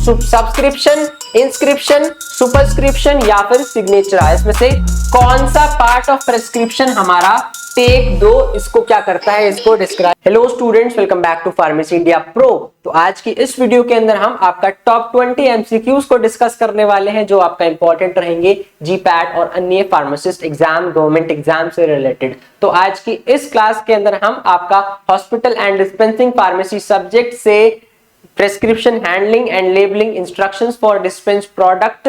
Subscription, inscription, superscription या फिर signature है, इसमें से कौन सा पार्ट ऑफ प्रेस्क्रिप्शन हमारा टेक 2 इसको क्या करता है, इसको describe. Hello students, welcome back to Pharmacy India Pro. तो आज की इस वीडियो के अंदर हम आपका टॉप 20 एमसीक्यूज को डिस्कस करने वाले हैं जो आपका इंपॉर्टेंट रहेंगे जीपैट और अन्य फार्मासिस्ट एग्जाम, गवर्नमेंट एग्जाम से रिलेटेड। तो आज की इस क्लास के अंदर हम आपका hospital and dispensing pharmacy subject से prescription handling and labelling instructions for dispense product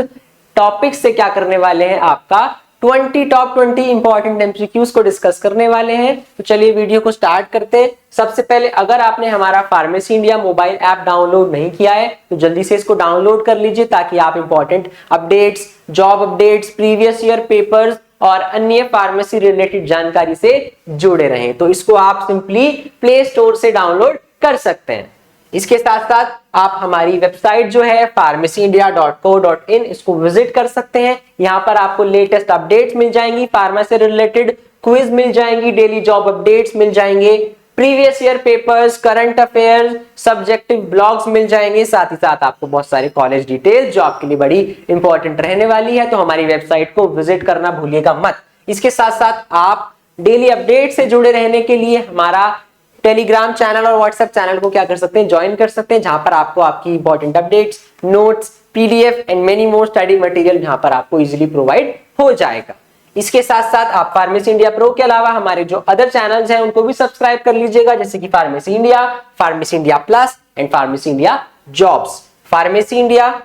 topic से क्या करने वाले हैं, आपका टॉप 20 इंपॉर्टेंट एमसीक्यूज को डिस्कस करने वाले हैं। तो चलिए वीडियो को स्टार्ट करते हैं। सबसे पहले अगर आपने हमारा pharmacy India mobile app download नहीं किया है तो जल्दी से इसको डाउनलोड कर लीजिए ताकि आप important updates, job updates, previous year papers और अन्य फार्मेसी रिलेटेड जानकारी से जुड़े रहें। तो इसको आप सिंपली प्ले स्टोर से डाउनलोड कर सकते हैं। इसके साथ साथ आप हमारी वेबसाइट जो है pharmacyindia.co.in इसको विजिट कर सकते हैं। यहाँ पर आपको लेटेस्ट अपडेट्स मिल जाएंगी, फार्मेसी रिलेटेड क्विज मिल जाएंगी, डेली जॉब अपडेट्स मिल जाएंगे, previous year papers, current affairs, subjective blogs मिल जाएंगे। साथ ही साथ आपको बहुत सारे कॉलेज डिटेल्स जो आपके लिए बड़ी इंपॉर्टेंट रहने वाली है, तो हमारी वेबसाइट को विजिट करना भूलिएगा मत। इसके साथ साथ आप डेली अपडेट से जुड़े रहने के लिए हमारा टेलीग्राम चैनल और व्हाट्सएप चैनल को क्या कर सकते हैं, ज्वाइन कर सकते हैं, जहां पर आपको आपकी important updates, notes, PDF and many more study material यहां पर आपको इजीली प्रोवाइड हो जाएगा। इसके साथ साथ आप फार्मेसी इंडिया प्रो के अलावा हमारे जो अदर चैनल्स हैं उनको भी सब्सक्राइब कर लीजिएगा, जैसे कि pharmacy India plus and pharmacy India jobs. Pharmacy India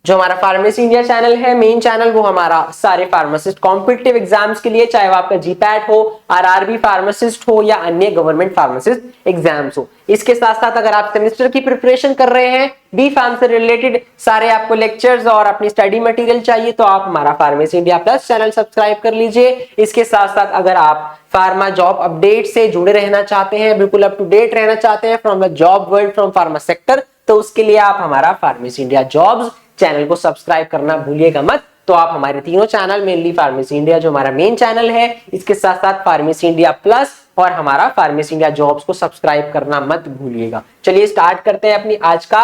जो हमारा फार्मेसी इंडिया चैनल है, मेन चैनल, वो हमारा सारे फार्मासिस्ट कॉम्पिटिटिव एग्जाम्स के लिए, चाहे वो आपका जीपैट हो, आरआरबी फार्मासिस्ट हो या अन्य गवर्नमेंट फार्मासिस्ट एग्जाम्स हो। इसके साथ साथ अगर आप सेमेस्टर की प्रिपरेशन कर रहे हैं, बी फार्म से रिलेटेड सारे आपको लेक्चर्स और अपनी स्टडी मटेरियल चाहिए, तो आप हमारा pharmacy India plus channel subscribe कर लीजिए। इसके साथ साथ अगर आप फार्मा जॉब अपडेट से जुड़े रहना चाहते हैं, बिल्कुल अप टू डेट रहना चाहते हैं from the job world, from pharma sector, तो उसके लिए आप हमारा फार्मेसी इंडिया जॉब्स चैनल को सब्सक्राइब करना भूलिएगा मत। तो आप हमारे तीनों चैनल, मेनली फार्मेसी इंडिया जो हमारा मेन चैनल है, इसके साथ साथ फार्मेसी इंडिया प्लस और हमारा फार्मेसी इंडिया जॉब्स को सब्सक्राइब करना मत भूलिएगा। चलिए स्टार्ट करते हैं अपनी आज का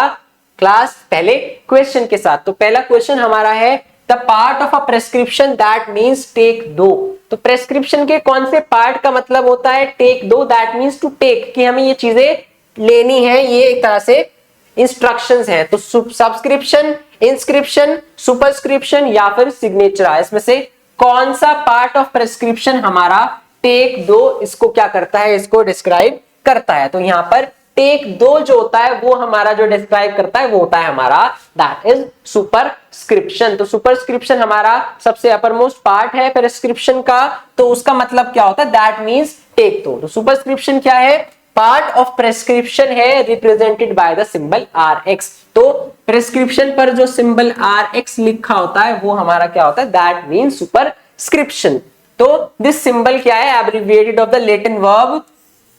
क्लास पहले क्वेश्चन के साथ। तो पहला क्वेश्चन हमारा है, the part of a prescription that means take 2। तो प्रेस्क्रिप्शन के कौन से पार्ट का मतलब होता है take 2? That means to take, कि हमें ये चीजें लेनी है, ये एक तरह से इंस्ट्रक्शंस हैं। तो सब्सक्रिप्शन, इंस्क्रिप्शन, सुपरस्क्रिप्शन या फिर सिग्नेचर है, इसमें से कौन सा पार्ट ऑफ प्रेस्क्रिप्शन हमारा टेक 2 इसको क्या करता है, इसको डिस्क्राइब करता है? तो यहां पर टेक 2 जो होता है वो हमारा जो डिस्क्राइब करता है वो होता है हमारा दैट इज सुपरस्क्रिप्शन। तो सुपरस्क्रिप्शन हमारा सबसे अपर मोस्ट पार्ट है प्रेस्क्रिप्शन का, तो उसका मतलब क्या होता है, दैट मीन्स टेक 2। तो सुपरस्क्रिप्शन क्या है? पार्ट ऑफ प्रेस्क्रिप्शन है represented by the symbol RX। तो प्रेस्क्रिप्शन पर जो सिंबल RX लिखा होता है वो हमारा क्या होता है, दैट मीन्स सुपरस्क्रिप्शन। तो दिस सिंबल क्या है, abbreviated of the Latin verb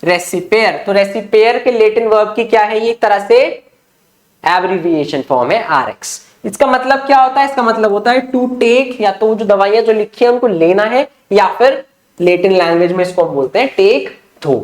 recipere. तो रेसिपेयर के लैटिन वर्ब की क्या है, ये एक तरह से एब्रिविएशन फॉर्म है RX। इसका मतलब क्या होता है? इसका मतलब होता है टू टेक, या तो जो दवाइयां जो लिखी है उनको लेना है, या फिर लैटिन लैंग्वेज में इसको हम बोलते हैं टेक 2।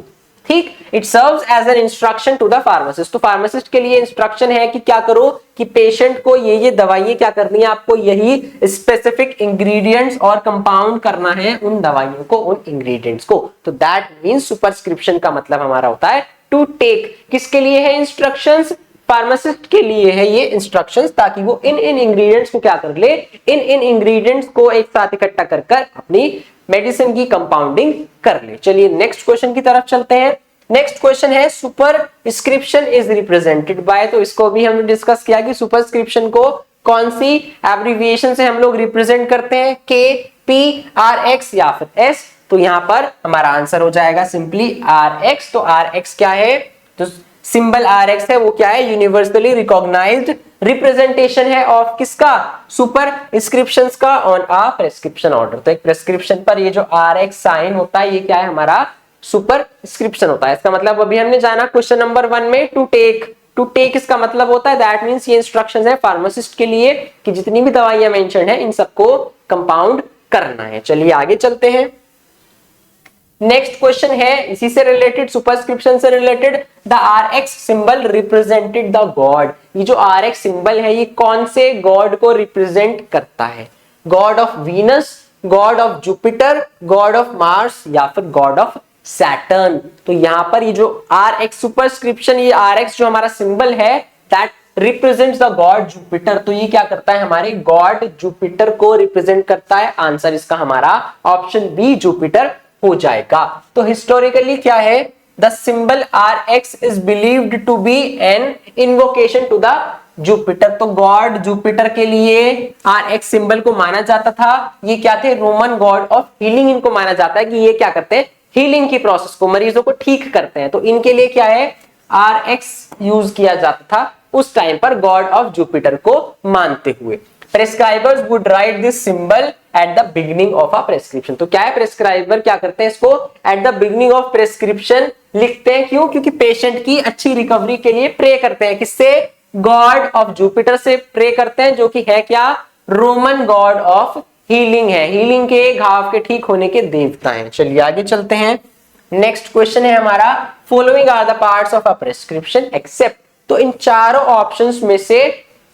ठीक, it serves as an instruction to the pharmacist. तो फार्मासिस्ट के लिए इंस्ट्रक्शन है कि क्या करो, कि पेशेंट को ये दवाइयां क्या करनी है, आपको यही स्पेसिफिक इंग्रेडिएंट्स और कंपाउंड करना है उन दवाइयों को, उन इंग्रेडिएंट्स को। तो दैट मींस सुपरस्क्रिप्शन का मतलब हमारा होता है टू टेक। किसके लिए है इंस्ट्रक्शंस? फार्मासिस्ट के लिए है ये इंस्ट्रक्शंस, ताकि वो इन इंग्रेडिएंट्स को क्या कर ले, इन इंग्रेडिएंट्स को एक साथ इकट्ठा कर अपनी मेडिसिन की कंपाउंडिंग कर ले। चलिए नेक्स्ट क्वेश्चन की तरफ चलते हैं। नेक्स्ट क्वेश्चन है, सुपरस्क्रिप्शन इज रिप्रेजेंटेड बाय। तो इसको भी हमने डिस्कस किया कि सुपरस्क्रिप्शन को कौन सी एब्रिविएशन से हम लोग रिप्रेजेंट करते हैं, KPRX या फिर S। तो यहां पर हमारा आंसर हो जाएगा सिंपली RX। तो RX क्या है, तो सिंबल RX है वो क्या है, यूनिवर्सली रिकॉग्नाइज्ड रिप्रेजेंटेशन है ऑफ किसका, सुपरस्क्रिप्शंस का ऑन अ प्रेस्क्रिप्शन ऑर्डर। तो एक प्रेस्क्रिप्शन पर ये जो RX साइन होता है ये क्या है, हमारा सुपरस्क्रिप्शन होता है। इसका मतलब अभी हमने जाना क्वेश्चन नंबर 1 में, टू टेक इसका मतलब होता है, दैट मींस ये इंस्ट्रक्शंस है फार्मासिस्ट के लिए कि जितनी भी दवाइयां मेंशन है इन सबको कंपाउंड करना है। चलिए आगे चलते हैं। नेक्स्ट क्वेश्चन है इसी से रिलेटेड, सुपरस्क्रिप्शन से related, the R X symbol represented the god. ये जो आर एक्स सिंबल है ये कौन से गॉड को रिप्रेजेंट करता है? God of Venus, God of Jupiter, God of Mars या फिर गॉड ऑफ सैटर्न। तो यहां पर ये जो आर एक्स सुपरस्क्रिप्शन, ये आर एक्स जो हमारा सिंबल है that represents the God Jupiter. तो ये क्या करता है? हमारे गॉड जुपिटर को रिप्रेजेंट करता है। आंसर इसका हमारा ऑप्शन बी जुपिटर हो जाएगा। तो हिस्टोरिकली क्या है? The symbol R X is believed to be an invocation to the Jupiter. तो गॉड जुपिटर के लिए आर एक्स सिंबल को माना जाता था। ये क्या थे? Roman God of healing. इनको माना जाता है कि ये क्या करते हैं? हीलिंग की प्रोसेस को, मरीजों को ठीक करते हैं। तो इनके लिए क्या है? आर एक्स यूज किया जाता था उस टाइम पर गॉड ऑफ जुपिटर को मानते हुए। Prescribers would write this symbol at the beginning of a prescription. तो क्या है? प्रेस्क्राइबर क्या करते हैं? इसको at the beginning of prescription लिखते हैं। क्यों? क्योंकि पेशेंट की अच्छी रिकवरी के लिए प्रे करते हैं। किससे? गॉड ऑफ जुपिटर से प्रे करते हैं, जो कि है क्या? रोमन गॉड ऑफ हीलिंग है। हीलिंग के, घाव के ठीक होने के देवता हैं। चलिए आगे चलते हैं। नेक्स्ट क्वेश्चन है हमारा, following are the parts of a prescription except. तो इन चारों ऑप्शंस में से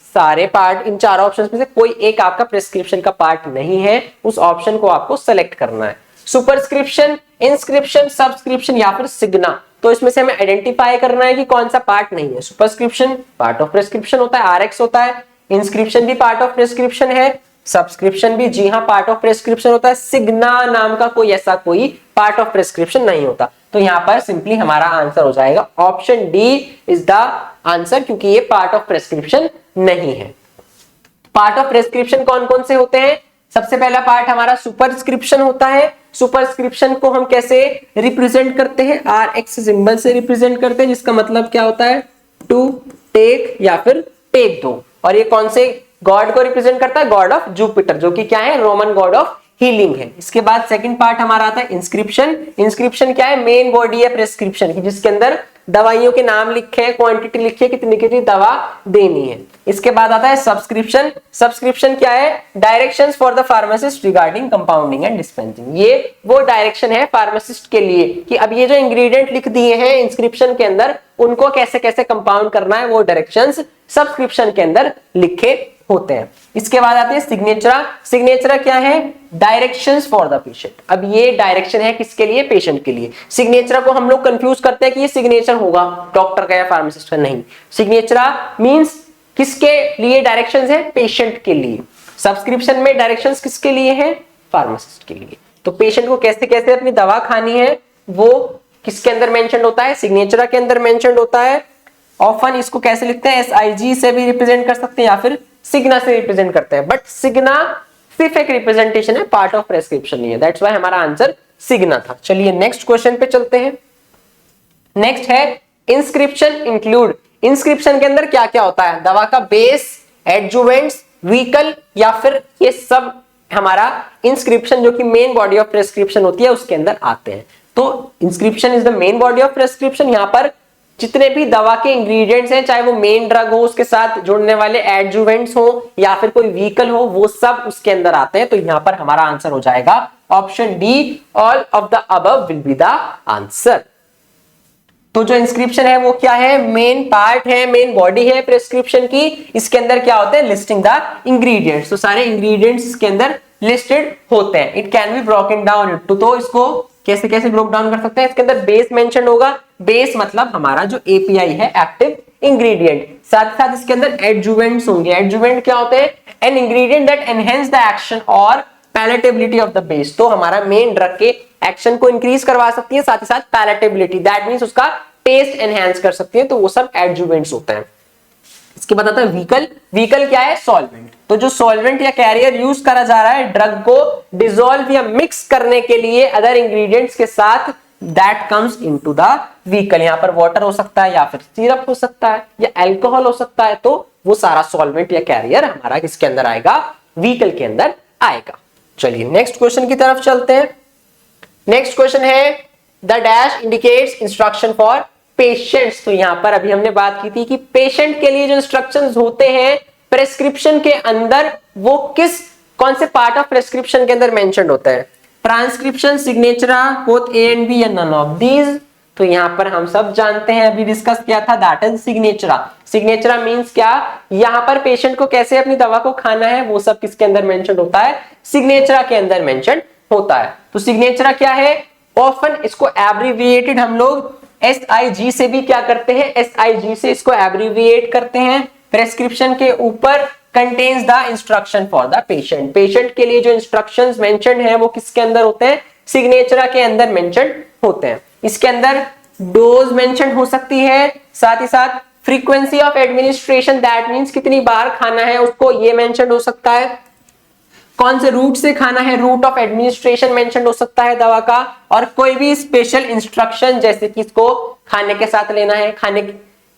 सारे पार्ट, इन चारों ऑप्शंस में से कोई एक आपका प्रेस्क्रिप्शन का पार्ट नहीं है। उस ऑप्शन को आपको सेलेक्ट करना है। सुपरस्क्रिप्शन, इंस्क्रिप्शन, सबस्क्रिप्शन या फिर सिग्ना। तो इसमें से हमें आइडेंटिफाई करना है कि कौन सा पार्ट नहीं है। सुपरस्क्रिप्शन पार्ट ऑफ प्रेस्क्रिप्शन होता है, आरएक्स होता है। इंस्क्रिप्शन भी पार्ट ऑफ प्रेस्क्रिप्शन है, सब्सक्रिप्शन भी जी हाँ पार्ट ऑफ प्रेस्क्रिप्शन होता है। सिग्ना नाम का कोई ऐसा कोई पार्ट ऑफ प्रेस्क्रिप्शन नहीं होता। तो यहां पर सिंपली हमारा आंसर हो जाएगा option D is the answer, क्योंकि ये पार्ट ऑफ प्रेस्क्रिप्शन नहीं है। पार्ट ऑफ प्रेस्क्रिप्शन कौन कौन से होते हैं? सबसे पहला पार्ट हमारा सुपरस्क्रिप्शन होता है। सुपरस्क्रिप्शन को हम कैसे रिप्रेजेंट करते हैं? आर एक्स सिंबल से रिप्रेजेंट करते हैं, जिसका मतलब क्या होता है? टू टेक या फिर टेक दो। और ये कौन से गॉड को रिप्रेजेंट करता है? गॉड ऑफ जुपिटर, जो कि क्या है? रोमन गॉड ऑफ हीलिंग है। इसके बाद सेकंड पार्ट हमारा आता है इंस्क्रिप्शन। इंस्क्रिप्शन क्या है? मेन बॉडी है प्रेस्क्रिप्शन की, जिसके अंदर दवाइयों के नाम लिखे हैं, क्वांटिटी लिखी है, कितनी कितनी दवा देनी है। इसके बाद आता है सब्सक्रिप्शन। सब्सक्रिप्शन क्या है? Directions for the pharmacist regarding compounding and dispensing. ये वो डायरेक्शन है फार्मासिस्ट के लिए कि अब ये जो इंग्रेडिएंट लिख दिए हैं इंस्क्रिप्शन के अंदर, उनको कैसे कैसे कंपाउंड करना है, वो डायरेक्शंस सब्सक्रिप्शन के अंदर लिखे होते हैं। इसके बाद आते हैं सिग्नेचरा। सिग्नेचरा क्या है? Directions for the patient. अब ये डायरेक्शन है किसके लिए? पेशेंट के लिए। सिग्नेचरा को हम लोग कंफ्यूज करते हैं कि ये सिग्नेचर होगा डॉक्टर का या फार्मासिस्ट का, नहीं। सिग्नेचरा मींस किसके लिए डायरेक्शंस है? पेशेंट के लिए। सब्सक्रिप्शन में डायरेक्शंस किसके लिए है? फार्मासिस्ट के लिए। तो पेशेंट को कैसे कैसे अपनी दवा खानी है वो किसके अंदर मेंशन होता है? सिग्नेचरा के अंदर मेंशन होता है। ऑफन इसको कैसे लिखते हैं? SIG से भी रिप्रेजेंट कर सकते हैं या फिर सिग्ना से रिप्रेजेंट करते हैं, बट सिग्ना सिर्फ एक रिप्रेजेंटेशन है, पार्ट ऑफ प्रेस्क्रिप्शन नहीं है। दैट्स व्हाई हमारा आंसर सिग्ना था। चलिए नेक्स्ट क्वेश्चन पे चलते हैं। नेक्स्ट है इंस्क्रिप्शन इंक्लूड। इंस्क्रिप्शन के अंदर क्या क्या होता है? दवा का बेस, एडजुवेंट्स, व्हीकल या फिर ये सब हमारा इंस्क्रिप्शन जो कि मेन बॉडी ऑफ प्रेस्क्रिप्शन होती है उसके अंदर आते हैं। तो inscription is the main body of prescription. यहाँ पर जितने भी दवा के इंग्रेडिएंट्स हैं, चाहे वो मेन ड्रग हो, उसके साथ जुड़ने वाले एडजुवेंट्स हो या फिर कोई व्हीकल हो, वो सब उसके अंदर आते हैं। तो यहां पर हमारा आंसर हो जाएगा option D, all of the above will be the answer. तो जो इंस्क्रिप्शन है वो क्या है? मेन पार्ट है, मेन बॉडी है प्रेस्क्रिप्शन की। इसके अंदर क्या होते हैं? Listing the ingredients. तो सारे इंग्रेडिएंट्स इसके अंदर लिस्टेड होते हैं। It can be broken down into, तो इसको कैसे कैसे ब्रोक डाउन कर सकते हैं? इसके अंदर बेस मेंशन होगा। बेस मतलब हमारा जो API है, एक्टिव इंग्रेडिएंट। साथ साथ इसके अंदर एडजुवेंट्स होंगे। एडजुवेंट क्या होते हैं? An ingredient that enhance the action और पैलेटेबिलिटी ऑफ द बेस। तो हमारा मेन ड्रग के एक्शन को इंक्रीज करवा सकती है, साथ ही साथ पैलेटेबिलिटी, दैट मींस उसका टेस्ट एनहांस कर सकती है। तो वो सब एडजुवेंट्स होते हैं। इसके बाद आता है व्हीकल। व्हीकल क्या है? सॉल्वेंट। तो जो सॉल्वेंट या कैरियर यूज करा जा रहा है ड्रग को डिसॉल्व या मिक्स करने के लिए अदर इंग्रेडिएंट्स के साथ, that comes into the vehicle. यहाँ पर वाटर हो सकता है या फिर सिरप हो सकता है या अल्कोहल हो सकता है। तो वो सारा सॉल्वेंट या कैरियर हमारा किसके अंदर आएगा? व्हीकल के अंदर आएगा। चलिए नेक्स्ट क्वेश्चन की तरफ चलते हैं। नेक्स्ट क्वेश्चन है the dash indicates instruction for patients. तो यहां पर अभी हमने बात की थी कि पेशेंट के लिए जो इंस्ट्रक्शंस होते हैं प्रेस्क्रिप्शन के अंदर, वो कौन से पार्ट ऑफ प्रेस्क्रिप्शन के अंदर मेंशन्ड होता है? Transcription, signatura, both A and B या नन ऑफ दीज। तो यहाँ पर हम सब जानते हैं, अभी डिस्कस किया था, दैट इज सिग्नेचरा। सिग्नेचरा मींस क्या, यहाँ पर पेशेंट को कैसे अपनी दवा को खाना है वो सब किसके अंदर मेंशन होता है, सिग्नेचरा के अंदर मेंशन होता है। तो सिग्नेचरा क्या है, ऑफन इसको एब्रिविएटेड हम लोग SIG से भी क्या करते हैं, SIG से इसको एब्रिविएट करते हैं। प्रेस्क्रिप्शन के ऊपर contains the instruction for the patient, patient के लिए जो इंस्ट्रक्शंस मेंशन्ड है वो किसके अंदर होते हैं, सिग्नेचरा के अंदर मेंशन होते हैं। इसके अंदर डोज मेंशन हो सकती है, साथ ही साथ frequency of administration, that means कितनी बार खाना है उसको, ये मेंशन हो सकता है। कौन से रूट से खाना है, रूट ऑफ एडमिनिस्ट्रेशन मेंशन हो सकता है दवा का, और कोई भी स्पेशल इंस्ट्रक्शन जैसे कि इसको खाने के साथ लेना है,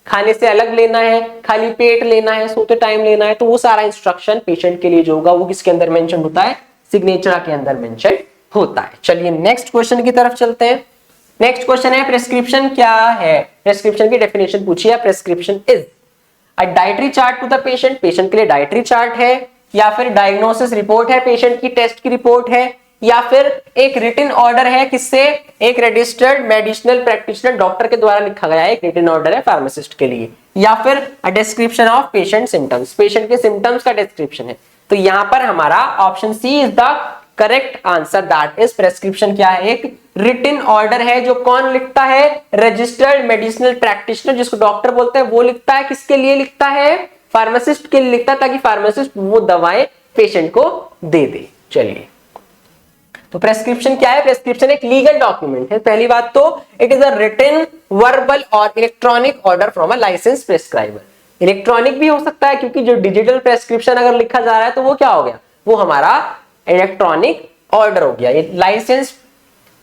खाने से अलग लेना है, खाली पेट लेना है, सोते टाइम लेना है, तो वो सारा इंस्ट्रक्शन पेशेंट के लिए जो होगा वो किसके अंदर मेंशन होता है, सिग्नेचरा के अंदर मेंशन होता है। चलिए नेक्स्ट क्वेश्चन की तरफ चलते हैं। नेक्स्ट क्वेश्चन है प्रेस्क्रिप्शन क्या है, प्रेस्क्रिप्शन की डेफिनेशन पूछी है। Prescription is a dietary chart to the patient, patient के लिए डाइटरी चार्ट है, या फिर डायग्नोसिस रिपोर्ट है, पेशेंट की टेस्ट की रिपोर्ट है, या फिर एक रिटन ऑर्डर है, किससे, एक रजिस्टर्ड मेडिसिनल प्रैक्टिशनर डॉक्टर के द्वारा लिखा गया एक रिटन ऑर्डर है फार्मासिस्ट के लिए, या फिर a description of patient symptoms, patient के सिम्टम्स का डिस्क्रिप्शन है। तो यहां पर हमारा option C is the correct answer, that is prescription क्या है, एक रिटन ऑर्डर है जो कौन लिखता है, रजिस्टर्ड मेडिसिनल प्रैक्टिशनर जिसको डॉक्टर बोलते हैं वो लिखता है। किसके लिए लिखता है, फार्मासिस्ट के लिए लिखता है, ताकि फार्मासिस्ट वो दवाएं पेशेंट को दे दे। चलिए तो प्रेस्क्रिप्शन क्या है, प्रेस्क्रिप्शन एक लीगल डॉक्यूमेंट है। पहली बात तो it is a written verbal और electronic order from a licence prescriber. Electronic भी हो सकता है क्योंकि जो डिजिटल प्रेस्क्रिप्शन अगर लिखा जा रहा है तो वो क्या हो गया, वो हमारा इलेक्ट्रॉनिक ऑर्डर हो गया। ये licence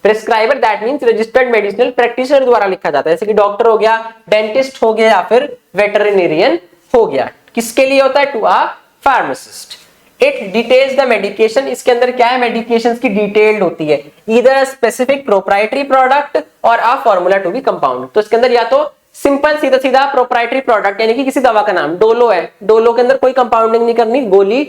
prescriber that means registered medicinal practitioner द्वारा लिखा जाता है, जैसे कि डॉक्टर हो गया, डेंटिस्ट हो गया, या फिर वेटरिनेरियन हो गया। किसके लिए होता है, to a pharmacist. It details the medication, इसके अंदर क्या है, मेडिकेशंस की डिटेल्ड होती है, either a specific proprietary product और a formula to be compound. तो इसके अंदर या तो सिंपल सीधा सीधा प्रोप्राइटरी प्रोडक्ट यानी कि किसी दवा का नाम, डोलो है, डोलो के अंदर कोई कंपाउंडिंग नहीं करनी, गोली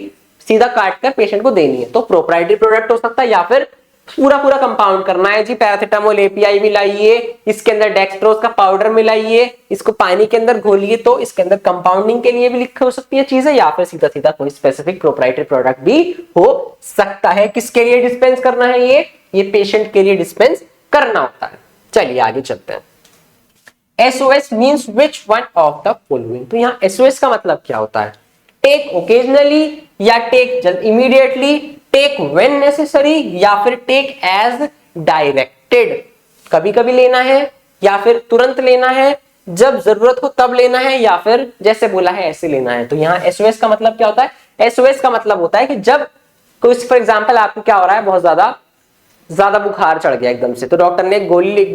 सीधा काट कर पेशेंट को देनी है, तो प्रोप्राइटरी प्रोडक्ट हो सकता है, या फिर पूरा पूरा कंपाउंड करना है जी, पैरासिटामोल एपीआई मिलाइए, इसके अंदर डेक्सट्रोज का पाउडर मिलाइए, इसको पानी के अंदर घोलिए, तो इसके अंदर कंपाउंडिंग के लिए भी लिखी हो सकती है चीजें, या फिर सीधा सीधा कोई स्पेसिफिक प्रोप्राइटरी प्रोडक्ट भी हो सकता है। किसके लिए डिस्पेंस करना है, ये पेशेंट के लिए डिस्पेंस करना होता है। चलिए आगे चलते हैं। SOS means which one of the following, तो यहाँ SOS का मतलब क्या होता है, टेक ओकेजनली या टेक जल्द इमीडिएटली, टेक व्हेन नेसेसरी, या फिर टेक एज डायरेक्टेड, कभी कभी लेना है या फिर तुरंत लेना है, जब जरूरत हो तब लेना है, या फिर जैसे बोला है ऐसे लेना है। तो यहाँ SOS का मतलब क्या होता है, SOS का मतलब होता है कि जब कोई फॉर एग्जांपल आपको क्या हो रहा है, बहुत ज्यादा बुखार चढ़ गया एकदम से, तो डॉक्टर ने एक गोली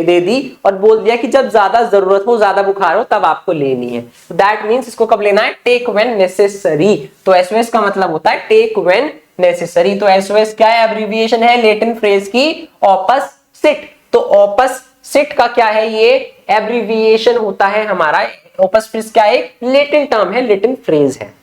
दे दी और बोल दिया कि जब ज्यादा जरूरत हो, ज्यादा बुखार हो, तब आपको लेनी है। दैट मींस इसको कब लेना है, टेक व्हेन नेसेसरी। तो SOS का मतलब होता है टेक व्हेन नेसेसरी। तो SOS क्या है, एब्रिविएशन है लैटिन फ्रेज की ऑपस सिट। तो ऑपस सिट का क्या है, ये एब्रिविएशन होता है हमारा। ऑपस फ्रेज क्या है, लैटिन टर्म है, लैटिन फ्रेज है।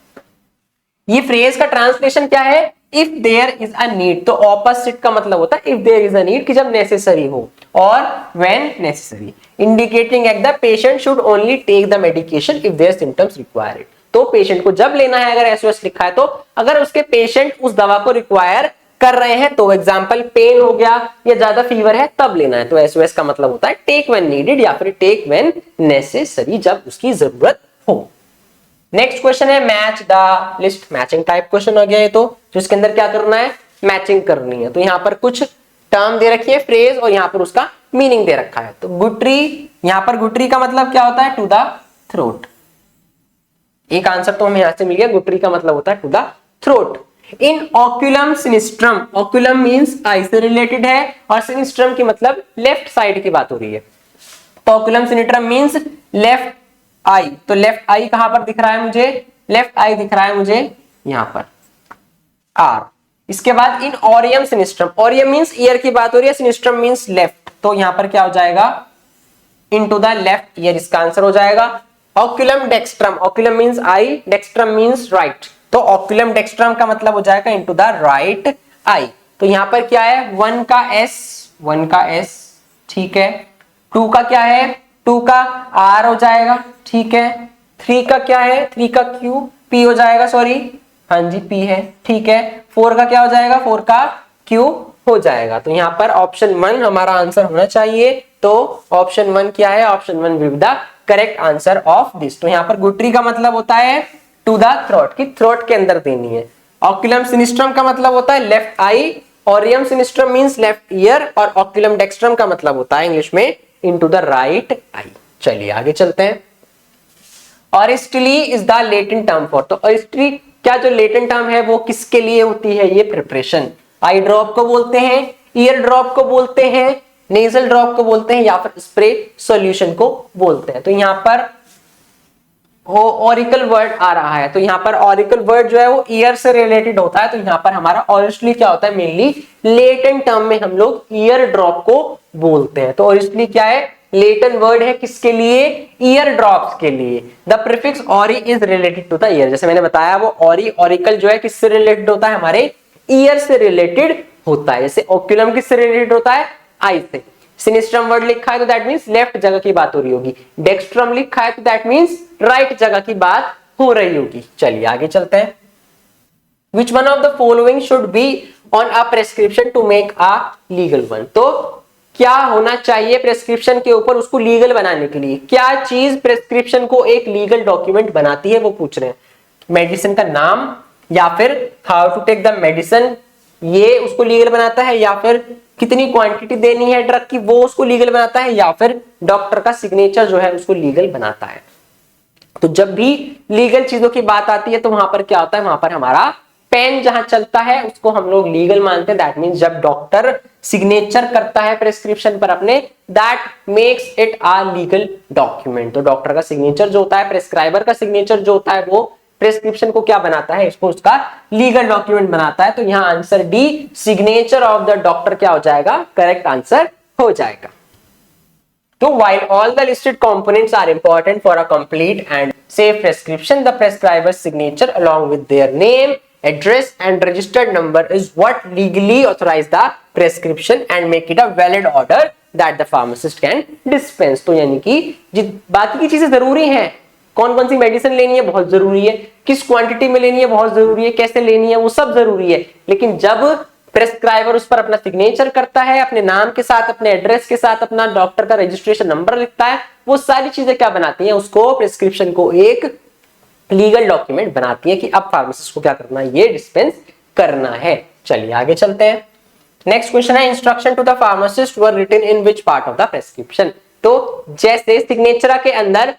ये फ्रेज का ट्रांसलेशन क्या है, if there is a need. तो ऑपोजिट का मतलब होता है if there is a need, कि जब नेसेसरी हो, और when necessary, indicating that the patient should only take the medication if their symptoms require it. तो पेशेंट को जब लेना है, अगर SOS लिखा है तो अगर उसके पेशेंट उस दवा को रिक्वायर कर रहे हैं, तो एग्जांपल पेन हो गया या ज्यादा फीवर है तब लेना है। तो SOS का मतलब होता है टेक व्हेन नीडेड या फिर टेक व्हेन नेसेसरी, जब उसकी जरूरत हो। नेक्स्ट क्वेश्चन है match the list, matching type question हो गया ये, तो इसके अंदर क्या करना है, मैचिंग करनी है। तो यहाँ पर कुछ टर्म दे रखी है, फ्रेज, और यहाँ पर उसका मीनिंग दे रखा है। तो गुटरी, यहाँ पर गुटरी का मतलब क्या होता है, टू द थ्रोट। एक आंसर तो हमें यहां से मिल गया, गुटरी का मतलब होता है to the throat. In oculum sinistrum, oculum means eye से रिलेटेड है, और सिनिस्ट्रम की मतलब लेफ्ट साइड की बात हो रही है। ऑक्यूलम सिनिस्ट्रम मींस लेफ्ट आई। तो लेफ्ट आई कहां पर दिख रहा है मुझे, लेफ्ट आई दिख रहा है मुझे यहां पर आर। इसके बाद इन ऑरियम सिनिस्ट्रम, ऑरियम मींस ईयर की बात हो रही है, सिनिस्ट्रम मींस लेफ्ट, तो यहां पर क्या हो जाएगा, इनटू द लेफ्ट ईयर, इसका आंसर हो जाएगा। ऑक्यूलम डेक्स्ट्रम, ऑक्यूलम मींस आई, डेक्स्ट्रम मींस राइट, तो ऑक्यूलम डेक्स्ट्रम का मतलब हो जाएगा इनटू द राइट आई। तो यहाँ पर क्या है 1 का S, ठीक है। 2 का क्या है, 2 का R हो जाएगा, ठीक है। 3 का क्या है, 3 का Q P हो जाएगा, सॉरी, हाँ जी P है, ठीक है। 4 का क्या हो जाएगा, 4 का Q हो जाएगा। तो यहाँ पर ऑप्शन 1 हमारा आंसर होना चाहिए। तो ऑप्शन 1 क्या है, option 1 will be the correct answer of this. तो यहाँ पर गुटरी का मतलब होता है टू द थ्रोट, की थ्रोट के अंदर देनी है। ऑक्यूलम सिनिस्ट्रम का मतलब होता है लेफ्ट आई, ऑरियम सिनिस्ट्रम मींस लेफ्ट ईयर, और ऑक्यूलम डेक्स्ट्रम का मतलब होता है इंग्लिश में इनटू द राइट आई। चलिए आगे चलते हैं। Auristillae is the Latin term for, तो ऑरिस्टली क्या जो लेटेंट टर्म है वो किसके लिए होती है, ये प्रिपरेशन। आई ड्रॉप को बोलते हैं, ईयर ड्रॉप को बोलते हैं, नेजल ड्रॉप को बोलते हैं, या फिर स्प्रे सॉल्यूशन को बोलते हैं। तो यहां पर ऑरिकल वर्ड आ रहा है, तो यहाँ पर ऑरिकल वर्ड जो है वो ईयर से रिलेटेड होता है। तो यहाँ पर हमारा ऑरिस्टली क्या होता है, मेनली लेटेंट टर्म में हम लोग ईयर ड्रॉप को बोलते हैं। तो ऑरिस्टली क्या है, लेटेंट वर्ड है किसके लिए, ईयर ड्रॉप्स के लिए। The prefix auri is related to the ear, जैसे मैंने बताया वो ऑरी ऑरिकल जो है किससे रिलेटेड होता है, हमारे ईयर से रिलेटेड होता है। जैसे ओक्यूलम किससे रिलेटेड होता है, आई से। सिनिस्ट्रम वर्ड लिखा है तो दैट मींस लेफ्ट जगह की बात हो रही होगी। डेक्स्ट्रम लिखा है तो दैट मींस राइट जगह की बात हो रही होगी। चलिए आगे चलते हैं। Which one of the following should be on a prescription to make a legal one? तो क्या होना चाहिए प्रेस्क्रिप्शन के ऊपर उसको लीगल बनाने के लिए, क्या चीज प्रेस्क्रिप्शन को एक लीगल डॉक्यूमेंट बनाती है, वो पूछ रहे हैं। मेडिसिन का नाम, या फिर how to take the medicine, ये उसको लीगल बनाता है, या फिर कितनी क्वांटिटी देनी है ड्रग की वो उसको लीगल बनाता है, या फिर डॉक्टर का सिग्नेचर जो है उसको लीगल बनाता है। तो जब भी लीगल चीजों की बात आती है तो वहां पर क्या होता है, वहां पर हमारा पेन जहां चलता है उसको हम लोग लीगल मानते हैं। दैट मींस जब डॉक्टर सिग्नेचर करता है प्रेस्क्रिप्शन पर अपने, that makes it a legal document. तो डॉक्टर का सिग्नेचर जो होता है, प्रेस्क्राइबर का सिग्नेचर जो होता है, वो प्रेस्क्रिप्शन को क्या बनाता है, इसको उसका लीगल डॉक्यूमेंट बनाता है। तो यहां answer D, signature of the doctor क्या हो जाएगा, करेक्ट आंसर हो जाएगा। So while all the listed components are important for a complete and safe prescription, the prescriber's signature along with their name, address and registered number is what legally authorize the prescription and make it a valid order that the pharmacist can dispense। तो यानी कि बाकी की चीजें जरूरी हैं, कौन कौन सी मेडिसिन लेनी है बहुत जरूरी है, किस क्वांटिटी में लेनी है बहुत जरूरी है, कैसे लेनी है वो सब जरूरी है, लेकिन जब प्रेस्क्राइबर उस पर अपना सिग्नेचर करता है, अपने नाम के साथ, अपने एड्रेस के साथ, अपना डॉक्टर का रजिस्ट्रेशन नंबर लिखता है, वो सारी चीजें क्या बनाती हैं, उसको प्रेस्क्रिप्शन को एक लीगल डॉक्यूमेंट बनाती है कि अब फार्मासिस्ट को क्या करना है, ये डिस्पेंस करना है। चलिए आगे चलते हैं। नेक्स्ट क्वेश्चन है, instruction to the pharmacist were written in which part of the prescription. तो जैसे सिग्नेचर के अंदर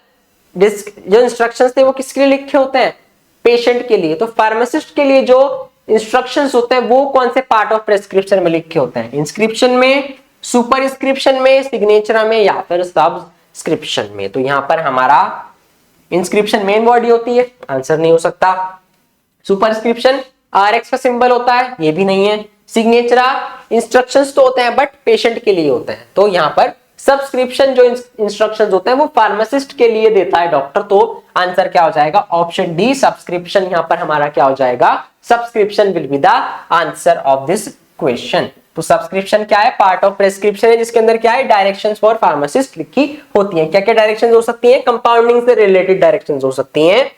जो इंस्ट्रक्शंस थे वो किसके लिए लिखे होते हैं, पेशेंट के लिए। तो फार्मासिस्ट के लिए जो इंस्ट्रक्शंस होते हैं वो कौन से पार्ट ऑफ प्रेस्क्रिप्शन में लिखे होते हैं, इंस्क्रिप्शन में, सुपरस्क्रिप्शन में, सिग्नेचर में, या फिर सबस्क्रिप्शन में। तो यहां पर हमारा इंस्क्रिप्शन मेन बॉडी होती है, आंसर नहीं हो सकता। सुपरस्क्रिप्शन RX का सिंबल होता है, ये भी नहीं है। सिग्नेचर इंस्ट्रक्शंस तो होते हैं बट पेशेंट के लिए होते हैं। तो यहां पर सब्सक्रिप्शन जो इंस्ट्रक्शंस होते हैं वो फार्मासिस्ट के लिए देता है डॉक्टर। तो आंसर क्या हो जाएगा, ऑप्शन डी, सब्सक्रिप्शन। यहां पर हमारा क्या हो जाएगा, subscription will be the answer of this question. तो सब्सक्रिप्शन क्या है, पार्ट ऑफ प्रेस्क्रिप्शन है जिसके अंदर क्या है, डायरेक्शंस फॉर फार्मासिस्ट लिखी होती हैं। क्या क्या डायरेक्शंस हो सकती हैं, कंपाउंडिंग से रिलेटेड डायरेक्शंस हो सकती हैं,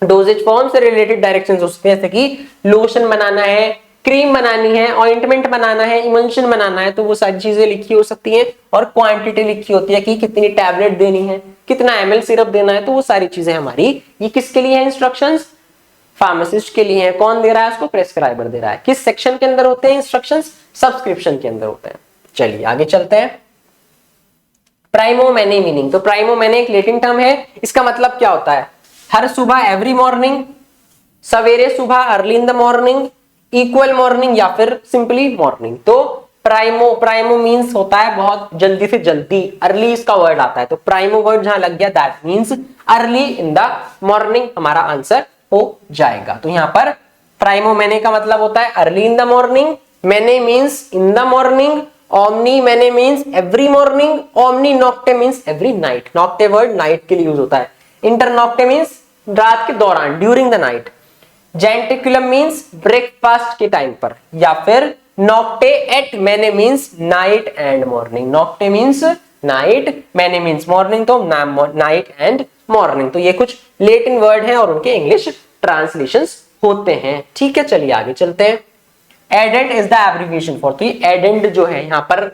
डोजेज फॉर्म से रिलेटेड डायरेक्शंस हो सकती हैं, जैसे कि लोशन बनाना है, क्रीम बनानी है, ऑइंटमेंट बनाना है, इमल्शन बनाना है, तो वो सारी चीजें लिखी हो सकती हैं। और क्वांटिटी लिखी होती है कि कितनी टैबलेट देनी है, कितना ml सिरप देना है, तो वो सारी चीजें हमारी ये किसके लिए है, इंस्ट्रक्शंस फार्मासिस्ट के लिए है। कौन दे रहा है उसको, प्रेस्क्राइबर दे रहा है। किस सेक्शन के अंदर होते हैं इंस्ट्रक्शंस, सब्सक्रिप्शन के अंदर होते हैं। चलिए आगे चलते हैं। प्राइमो मैने मीनिंग, तो प्राइमो मैने एक लैटिन टर्म है, इसका मतलब क्या होता है, हर सुबह, एवरी मॉर्निंग, सवेरे सुबह, early in the morning, equal morning, या फिर सिंपली मॉर्निंग। तो प्राइमो मींस होता है बहुत जल्दी से जल्दी, अर्ली इसका वर्ड आता है। तो प्राइमो वर्ड जहां लग गया that means early in the morning, हमारा आंसर हो जाएगा। तो यहां पर प्राइमो मैने का मतलब होता है early in the morning, mane means in the morning, omni mane means every morning, omni nocte means every night. Nocte word night के लिए यूज होता है, इंटर नॉक्टे मींस रात के दौरान, during the night. Jentaculum means breakfast के time पर, या फिर nocte et mane means night and morning. Nocte means night, mane means morning, तो नाइट एंड मॉर्निंग। तो ये कुछ लेटिन वर्ड हैं और उनके इंग्लिश ट्रांसलेशंस होते हैं। ठीक है, चलिए आगे चलते हैं। Addend is the abbreviation for, तो ये एडेंट जो है यहाँ पर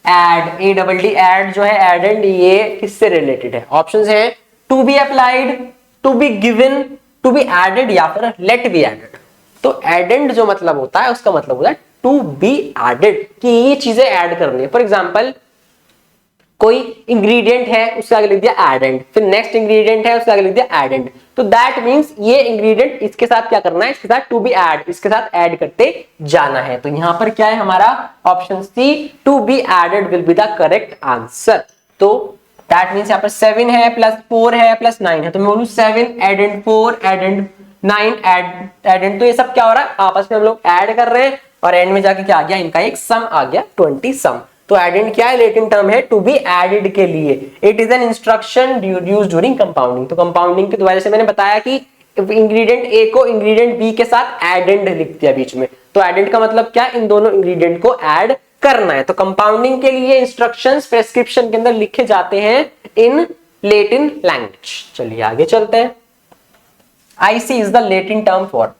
add, A double D, add जो है एडेंट, ये किससे रिलेटेड है? ऑप्शंस हैं to be applied, to be given, to be added या फिर लेट बी एडेड। तो एडेंट जो मतलब होता है उसका मतलब होता है टू बी एडेड, कि ये चीजें ऐड करनी है। फॉर एग्जाम्पल कोई इंग्रेडिएंट है उसके आगे लिख दिया एडेंट, फिर नेक्स्ट इंग्रेडिएंट है उसके आगे लिख दिया एडेंट, तो दैट मींस ये इंग्रेडिएंट इसके साथ क्या करना है, इसके साथ टू बी ऐड, इसके साथ ऐड करते जाना है। तो यहां पर क्या है हमारा option C, to be added will be the correct answer. तो दैट मींस यहां पर 7 है प्लस 4 है प्लस 9 है, तो मैं बोलूं 7 एडेंट 4 एडेंट 9 एडेंट, तो ये सब क्या हो रहा है, आपस में हम लोग ऐड कर रहे हैं और एंड में जाके क्या आ गया, इनका एक सम आ गया 20 सम। तो एडेंट क्या है, लेटिन टर्म है टू बी एडेड के लिए। It is an instruction used during compounding. तो कंपाउंडिंग की वजह से मैंने बताया कि इंग्रेडिएंट ए को इंग्रेडिएंट बी के साथ एडेंट लिख दिया बीच में, तो एडेंट का मतलब क्या, इन दोनों इंग्रेडिएंट को ऐड करना है। तो कंपाउंडिंग के लिए इंस्ट्रक्शंस प्रेस्क्रिप्शन के अंदर लिखे जाते हैं इन लेटिन लैंग्वेज। चलिए आगे चलते हैं। IC is the Latin term for,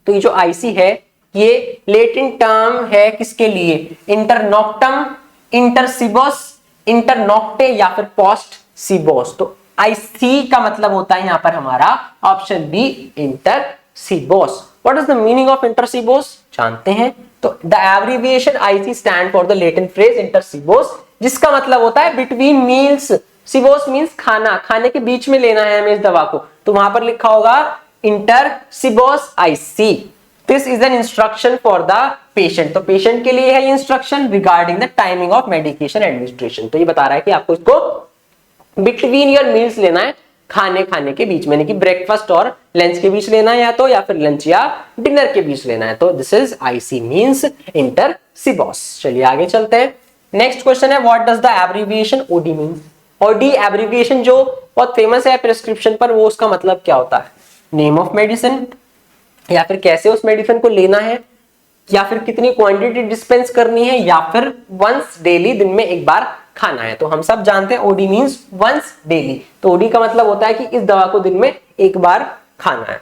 तो ये जो आईसी है ये लेटिन टर्म है किसके लिए, इंटरनॉक्टम, इंटरसिबोस, इंटरनॉक्टे या फिर पोस्ट सिबोस। तो आईसी का मतलब होता है यहां पर हमारा option B intercibos. What is the meaning of intercibos जानते हैं। तो the abbreviation IC stand for the Latin phrase intercibos, जिसका मतलब होता है बिटवीन मील्स। सिबोस मीन्स खाना, खाने के बीच में लेना है हमें इस दवा को, तो वहां पर लिखा होगा intercibos IC. This is an instruction for the patient, तो पेशेंट के लिए है ये instruction regarding the timing of medication administration. तो ये बता रहा है कि आपको इसको बिटवीन योर मील्स लेना है, खाने के बीच में, यानी कि ब्रेकफास्ट और लंच के बीच लेना है या तो, या फिर लंच या डिनर के बीच लेना है। तो this is IC means inter cibos. चलिए आगे चलते हैं। नेक्स्ट क्वेश्चन है what does the abbreviation OD means. OD abbreviation जो बहुत फेमस है प्रिस्क्रिप्शन पर, वो उसका मतलब क्या होता है, नेम ऑफ मेडिसिन, या फिर कैसे उस मेडिसिन को लेना है, या फिर कितनी क्वांटिटी डिस्पेंस करनी है, या फिर वंस डेली, दिन में एक बार खाना है। तो हम सब जानते हैं ओडी मींस वंस डेली। तो ओडी का मतलब होता है कि इस दवा को दिन में एक बार खाना है।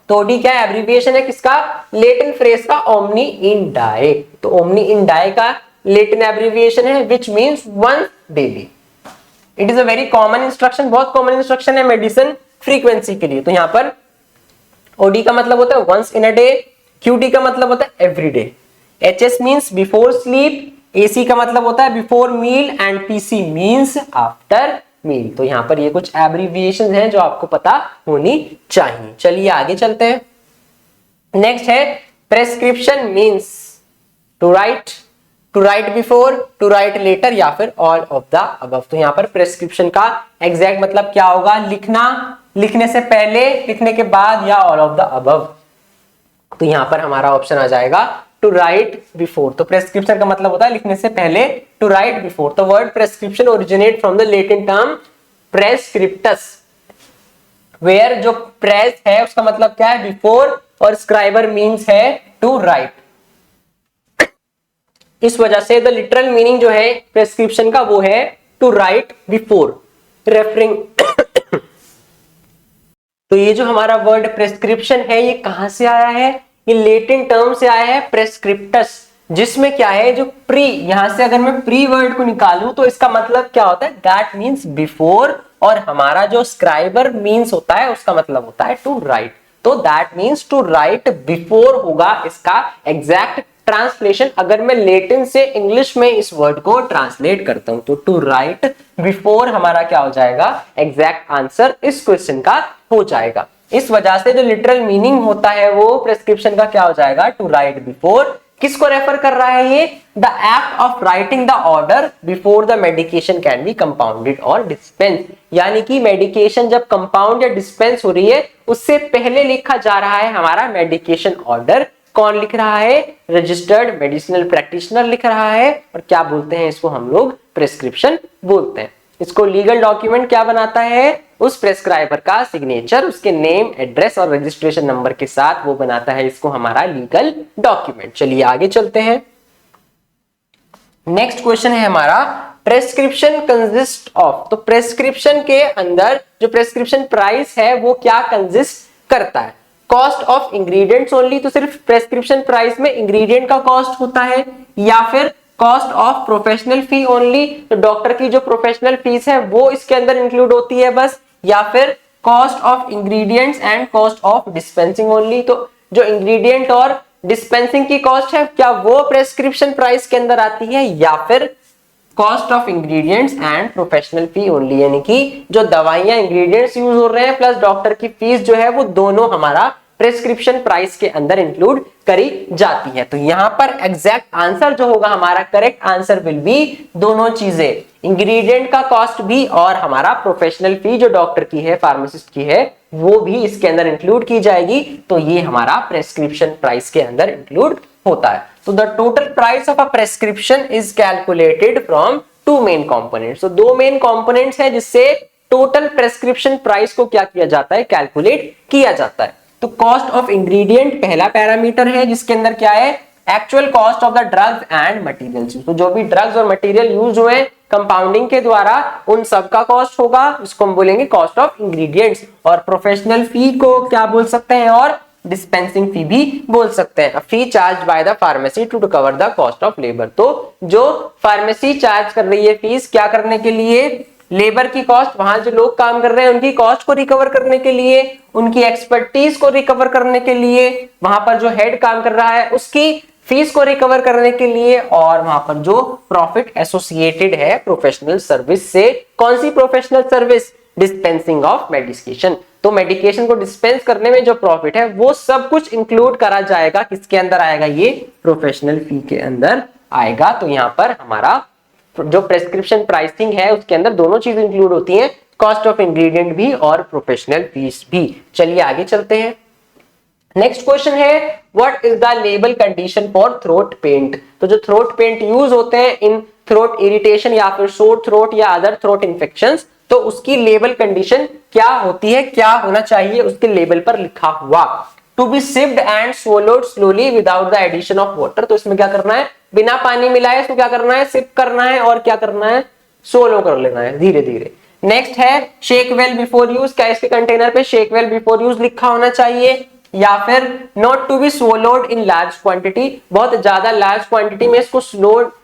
तो ओडी क्या है, एब्रिविएशन है किसका, लेटिन फ्रेज का ओमनी इन डाए। तो ओमनी इन डाए का लेटिन एब्रिविएशन है which means once daily. It is a very common instruction, बहुत कॉमन इंस्ट्रक्शन है मेडिसिन फ्रीक्वेंसी के लिए। तो यहां पर ओडी का मतलब होता है once in a day, QD का मतलब होता है every day, HS means before sleep, AC का मतलब होता है before meal and PC means after meal. तो यहां पर ये कुछ एब्रिविएशन हैं जो आपको पता होनी चाहिए। चलिए आगे चलते हैं। नेक्स्ट है prescription means to write before, to write later या फिर ऑल ऑफ द अबव। तो यहां पर प्रेस्क्रिप्शन का एग्जैक्ट मतलब क्या होगा, लिखना, लिखने से पहले, लिखने के बाद, या ऑल ऑफ द अबव। तो यहां पर हमारा ऑप्शन आ जाएगा टू राइट बिफोर। तो प्रेस्क्रिप्शन का मतलब होता है लिखने से पहले, टू राइट बिफोर। तो word prescription originate from the Latin term prescriptus, where जो प्रेस है उसका मतलब क्या है, बिफोर, और स्क्राइबर मीन्स है टू राइट। इस वजह से द लिटरल मीनिंग जो है प्रेस्क्रिप्शन का वो है टू राइट बिफोर रेफरिंग। तो ये जो हमारा वर्ड प्रेस्क्रिप्शन है ये कहां से आया है, ये लेटिन टर्म से आया है प्रेस्क्रिप्टस, जिसमें क्या है जो प्री, यहां से अगर मैं प्री वर्ड को निकालूं तो इसका मतलब क्या होता है, दैट मींस बिफोर, और हमारा जो स्क्राइबर मींस होता है उसका मतलब होता है टू राइट। तो that means to write before होगा इसका एग्जैक्ट ट्रांसलेशन। अगर मैं लेटिन से इंग्लिश में इस वर्ड को ट्रांसलेट करता हूं तो टू राइट बिफोर हमारा क्या हो जाएगा, एग्जैक्ट आंसर इस क्वेश्चन का हो जाएगा। इस वजह से जो लिटरल मीनिंग होता है वो प्रेस्क्रिप्शन का क्या हो जाएगा, टू राइट बिफोर। किसको रेफर कर रहा है ये, the act of writing the order before the medication can be compounded और डिस्पेंस। यानी कि मेडिकेशन जब कंपाउंड या डिस्पेंस हो रही है उससे पहले लिखा जा रहा है हमारा मेडिकेशन ऑर्डर। कौन लिख रहा है, रजिस्टर्ड मेडिसिनल प्रैक्टिशनर लिख रहा है, और क्या बोलते हैं इसको हम लोग, प्रेस्क्रिप्शन बोलते हैं। इसको लीगल डॉक्यूमेंट क्या बनाता है, उस प्रेस्क्राइबर का सिग्नेचर उसके नेम, एड्रेस और रजिस्ट्रेशन नंबर के साथ वो बनाता है इसको हमारा लीगल डॉक्यूमेंट। चलिए आगे चलते हैं। नेक्स्ट क्वेश्चन है हमारा प्रेस्क्रिप्शन कंसिस्ट ऑफ। तो प्रेस्क्रिप्शन के अंदर जो प्रेस्क्रिप्शन प्राइस है वो क्या कंसिस्ट करता है? कॉस्ट ऑफ इंग्रेडिएंट्स ओनली, तो सिर्फ प्रेस्क्रिप्शन प्राइस में इंग्रेडिएंट का कॉस्ट होता है, या फिर cost of professional fee only, तो डॉक्टर की जो प्रोफेशनल फीस है वो इसके अंदर इंक्लूड होती है बस, या फिर cost of ingredients and cost of dispensing only, तो जो इंग्रेडिएंट और डिस्पेंसिंग की कॉस्ट है क्या वो प्रेस्क्रिप्शन प्राइस के अंदर आती है, या फिर cost of ingredients and professional fee only, यानी कि जो दवाइयां इंग्रेडिएंट्स यूज हो रहे हैं प्लस डॉक्टर की फीस जो है वो दोनों हमारा प्रेस्क्रिप्शन प्राइस के अंदर इंक्लूड करी जाती है। तो यहां पर एग्जैक्ट आंसर जो होगा हमारा, करेक्ट आंसर विल बी दोनों चीजें, इंग्रेडिएंट का कॉस्ट भी और हमारा प्रोफेशनल फी जो डॉक्टर की है, फार्मासिस्ट की है, वो भी इसके अंदर इंक्लूड की जाएगी। तो ये हमारा प्रेस्क्रिप्शन प्राइस के अंदर इंक्लूड होता है। तो the total price of a prescription is calculated from two main components. तो दो मेन कंपोनेंट्स है जिससे टोटल प्रेस्क्रिप्शन प्राइस को क्या किया जाता है, कैलकुलेट किया जाता है। तो कॉस्ट ऑफ इंग्रेडिएंट पहला पैरामीटर है जिसके अंदर क्या है, actual cost of the drugs and materials. तो जो भी ड्रग्स और मटेरियल यूज हुए कंपाउंडिंग के द्वारा उन सब का कॉस्ट होगा, उसको हम बोलेंगे कॉस्ट ऑफ इंग्रेडिएंट्स। और प्रोफेशनल फी को क्या बोल सकते हैं, और डिस्पेंसिंग फी भी बोल सकते हैं। Fee charge by the pharmacy to cover the cost of labour. तो जो फार्मेसी चार्ज कर रही है फीस क्या करने के लिए, लेबर की कॉस्ट, वहां जो लोग काम कर रहे हैं उनकी कॉस्ट को रिकवर करने के लिए, उनकी एक्सपर्टीज को रिकवर करने के लिए, वहां पर जो हेड काम कर रहा है उसकी फीस को रिकवर करने के लिए, और वहां पर जो प्रॉफिट एसोसिएटेड है प्रोफेशनल सर्विस से। कौन सी professional service, dispensing of medication. तो मेडिकेशन को डिस्पेंस करने में जो प्रॉफिट है वो सब कुछ इंक्लूड करा जाएगा, किसके अंदर आएगा, ये प्रोफेशनल फी के अंदर आएगा। तो यहाँ पर हमारा जो प्रेस्क्रिप्शन प्राइसिंग है उसके अंदर दोनों चीजें इंक्लूड होती हैं, कॉस्ट ऑफ इंग्रेडिएंट भी और प्रोफेशनल फीस भी। चलिए आगे चलते हैं। नेक्स्ट क्वेश्चन है what is the label condition for throat paint. तो जो थ्रोट पेंट यूज होते हैं इन थ्रोट इरिटेशन या फिर सोर थ्रोट या अदर थ्रोट इन्फेक्शंस, तो उसकी लेबल कंडीशन क्या होती है, क्या होना चाहिए उसके लेबल पर लिखा हुआ। To be sipped and swallowed slowly without the addition of water. तो इसमें क्या करना है, बिना पानी मिलाए इसको क्या करना है, सिप करना है, और क्या करना है, सोलो कर लेना है धीरे धीरे। नेक्स्ट है शेक वेल बिफोर यूज। क्या इसके कंटेनर पे शेक वेल बिफोर यूज लिखा होना चाहिए, या फिर not to be swallowed in large quantity, बहुत ज्यादा लार्ज क्वांटिटी में इसको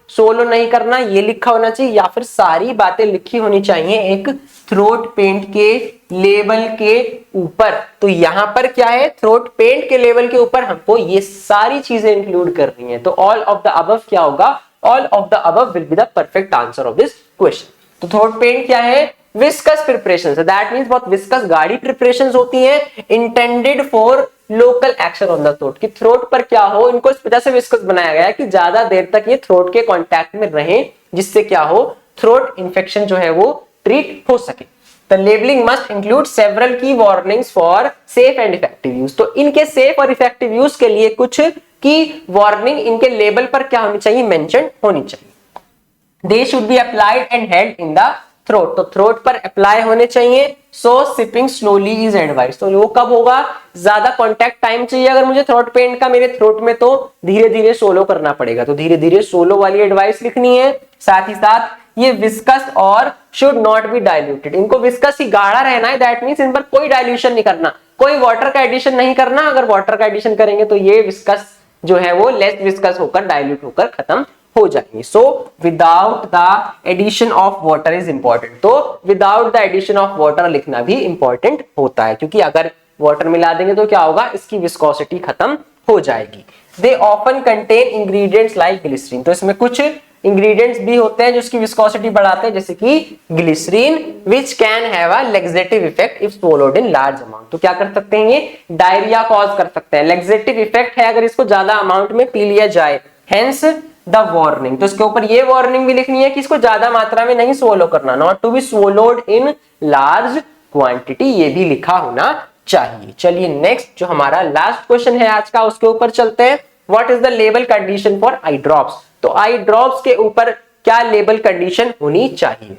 सोलो नहीं करना, ये लिखा होना चाहिए, या फिर सारी बातें लिखी होनी चाहिए एक थ्रोट पेंट के लेबल के ऊपर। तो यहां पर क्या है, थ्रोट पेंट के लेबल के ऊपर हमको ये सारी चीजें इंक्लूड करनी है। तो ऑल ऑफ द अबव क्या होगा, all of the above will be the perfect answer of this question. तो थ्रोट पेंट क्या है, विस्कस प्रिपरेशन, दैट मींस बहुत विस्कस गाढ़ी प्रिपरेशंस होती हैं, intended for local action on the throat, कि थ्रोट पर क्या हो, इनको इस वजह से विस्कस बनाया गया है कि ज्यादा देर तक ये थ्रोट के कांटेक्ट में रहें, जिससे क्या हो, थ्रोट इन्फेक्शन जो है वो ट्रीट हो सके। The labelling must include several key warnings for safe and effective use. तो इनके सेफ और इफेक्टिव यूज के लिए कुछ की वार्निंग इनके लेबल पर क्या होनी चाहिए, मेंशन होनी चाहिए। They should be applied and held in the throat. तो थ्रोट पर अप्लाई होने चाहिए। सो सिपिंग स्लोली इज एडवाइस। तो वो कब होगा, ज्यादा कांटेक्ट टाइम चाहिए अगर मुझे थ्रोट पेंट का मेरे थ्रोट में, तो धीरे धीरे सोलो करना पड़ेगा। तो धीरे धीरे सोलो वाली एडवाइस लिखनी है। साथ ही साथ ये विस्कस और शुड नॉट बी डाइल्यूटेड, इनको विस्कस ही गाढ़ा रहना है, दैट मींस इन पर कोई डाइल्यूशन नहीं करना, कोई वाटर का एडिशन नहीं करना। अगर वाटर का एडिशन करेंगे तो ये विस्कस जो है वो लेस विस्कस होकर डाइल्यूट होकर खत्म हो जाएंगे। So without the addition of water is important. तो without the addition of water लिखना भी इंपॉर्टेंट होता है, क्योंकि अगर वाटर मिला देंगे तो क्या होगा, इसकी विस्कोसिटी खत्म हो जाएगी। They often contain ingredients like glycerine. तो इसमें कुछ इंग्रेडिएंट्स भी होते हैं जो इसकी विस्कोसिटी बढ़ाते हैं, जैसे कि glycerine, which can have a laxative effect if swallowed in large amount. तो क्या कर सकते हैं, ये डायरिया कॉज कर सकते हैं, लैक्सेटिव इफेक्ट है अगर इसको ज्यादा अमाउंट में पी लिया जाए, हेंस द वार्निंग। तो इसके ऊपर ये वार्निंग भी लिखनी है कि इसको ज्यादा मात्रा में नहीं स्वॉलो करना, not to be swallowed in large quantity, ये भी लिखा होना चाहिए। चलिए नेक्स्ट जो हमारा लास्ट क्वेश्चन है आज का, उसके ऊपर चलते हैं। What is the label condition for eye drops. तो आई ड्रॉप्स के ऊपर क्या लेबल कंडीशन होनी चाहिए।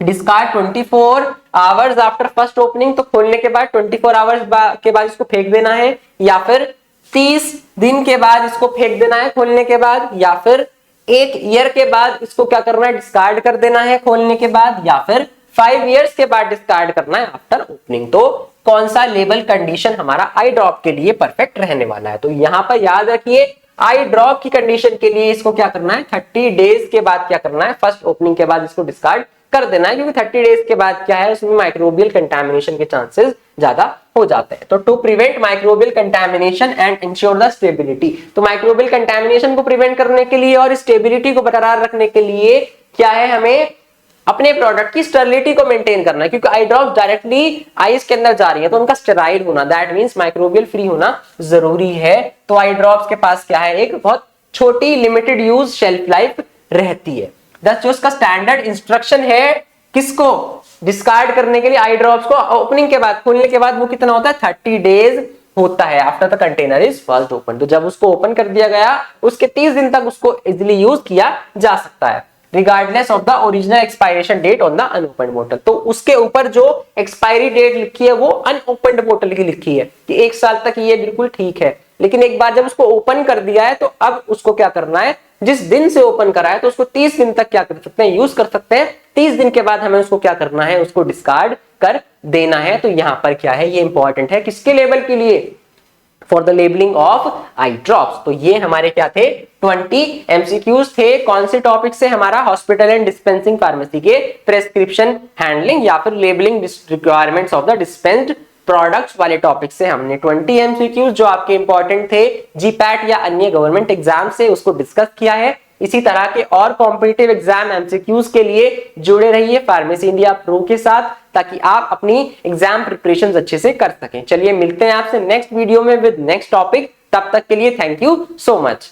Discard 24 hours after first opening, तो खोलने के बाद 24 आवर्स के बाद इसको फेंक देना है, या फिर 30 दिन के बाद इसको फेंक देना है खोलने के बाद, या फिर 1 ईयर के बाद इसको क्या करना है, डिस्कार्ड कर देना है खोलने के बाद, या फिर 5 इयर्स के बाद डिस्कार्ड करना है आफ्टर ओपनिंग। तो कौन सा लेबल कंडीशन हमारा आई ड्रॉप के लिए परफेक्ट रहने वाला है? तो यहां पर याद रखिए आई ड्रॉप की कंडीशन के लिए इसको क्या करना है, 30 डेज के बाद क्या करना है, फर्स्ट ओपनिंग के बाद इसको डिस्कार्ड कर देना है, क्योंकि 30 डेज के बाद क्या है, उसमें माइक्रोबियल कंटामिनेशन के चांसेस ज्यादा हो जाते हैं। तो to prevent microbial contamination and ensure the stability, तो माइक्रोबियल कंटामिनेशन को प्रिवेंट करने के लिए और स्टेबिलिटी को बरकरार रखने के लिए क्या है, हमें अपने प्रोडक्ट की स्टेरिलिटी को मेंटेन करना है, क्योंकि आई ड्रॉप डायरेक्टली आईज के अंदर जा रही है, तो उनका स्टेराइल होना, दैट मींस माइक्रोबियल फ्री होना जरूरी है। तो आई ड्रॉप्स के पास क्या है, एक बहुत छोटी लिमिटेड यूज शेल्फ लाइफ रहती है। दस जो उसका स्टैंडर्ड इंस्ट्रक्शन है किसको डिस्कार्ड करने के लिए, आई ड्रॉप्स को ओपनिंग के बाद, खोलने के बाद वो कितना होता है, 30 डेज होता है after the container is first open. तो जब उसको ओपन कर दिया गया उसके 30 दिन तक उसको इजिली यूज किया जा सकता है, regardless of the original expiration date on the unopened बोतल। तो उसके ऊपर जो एक्सपायरी डेट लिखी है वो अनओपन्ड बोतल की लिखी है कि 1 साल तक ये बिल्कुल ठीक है, लेकिन एक बार जब उसको ओपन कर दिया है तो अब उसको क्या करना है, जिस दिन से ओपन करा है तो उसको 30 दिन तक क्या कर सकते हैं, यूज कर सकते हैं। 30 दिन के बाद हमें उसको क्या करना है, उसको डिस्कार्ड कर देना है। तो यहां पर क्या है, ये इंपॉर्टेंट है किसके लेवल के लिए, for the labelling of eye drops. तो ये हमारे क्या थे, 20 एमसीक्यूज थे। कौन से टॉपिक से, हमारा हॉस्पिटल एंड डिस्पेंसिंग फार्मेसी के प्रेस्क्रिप्शन हैंडलिंग या फिर labelling requirements of the dispensed products वाले टॉपिक से हमने 20 एमसीक्यूज जो आपके इंपॉर्टेंट थे जीपैट या अन्य गवर्नमेंट एग्जाम से, उसको डिस्कस किया है। इसी तरह के और कॉम्पिटिटिव एग्जाम एमसीक्यूज के लिए जुड़े रहिए फार्मेसी इंडिया प्रो के साथ, ताकि आप अपनी एग्जाम प्रिपरेशन अच्छे से कर सकें। चलिए मिलते हैं आपसे नेक्स्ट वीडियो में विद नेक्स्ट टॉपिक, तब तक के लिए थैंक यू सो मच।